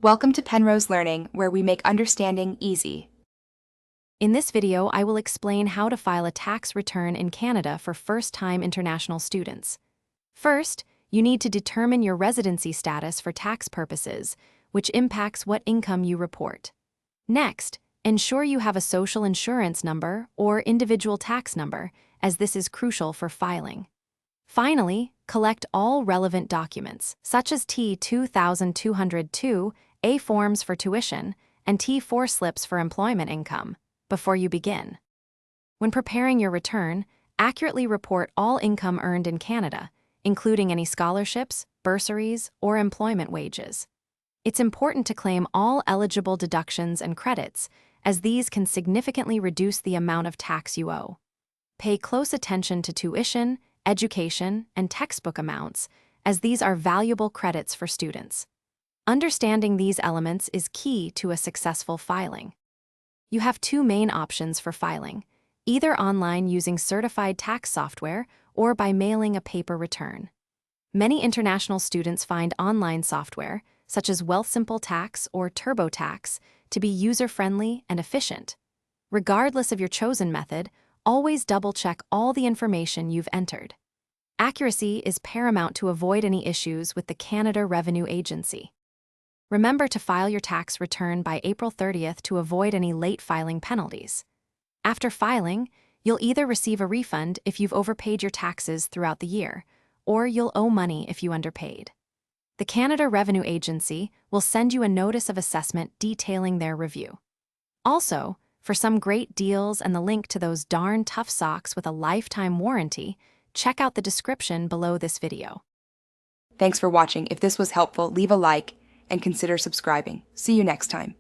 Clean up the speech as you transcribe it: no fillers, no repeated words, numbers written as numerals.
Welcome to Penrose Learning, where we make understanding easy. In this video, I will explain how to file a tax return in Canada for first-time international students. First, you need to determine your residency status for tax purposes, which impacts what income you report. Next, ensure you have a social insurance number or individual tax number, as this is crucial for filing. Finally, collect all relevant documents, such as T-2202, A forms for tuition, and T-4 slips for employment income, before you begin. When preparing your return, accurately report all income earned in Canada, including any scholarships, bursaries, or employment wages. It's important to claim all eligible deductions and credits, as these can significantly reduce the amount of tax you owe. Pay close attention to tuition, education, and textbook amounts, as these are valuable credits for students. Understanding these elements is key to a successful filing. You have two main options for filing, either online using certified tax software or by mailing a paper return. Many international students find online software, such as Wealthsimple Tax or TurboTax, to be user-friendly and efficient. Regardless of your chosen method, always double-check all the information you've entered. Accuracy is paramount to avoid any issues with the Canada Revenue Agency. Remember to file your tax return by April 30th to avoid any late filing penalties. After filing, you'll either receive a refund if you've overpaid your taxes throughout the year, or you'll owe money if you underpaid. The Canada Revenue Agency will send you a notice of assessment detailing their review. Also, for some great deals and the link to those darn tough socks with a lifetime warranty, check out the description below this video. Thanks for watching. If this was helpful, leave a like and consider subscribing. See you next time.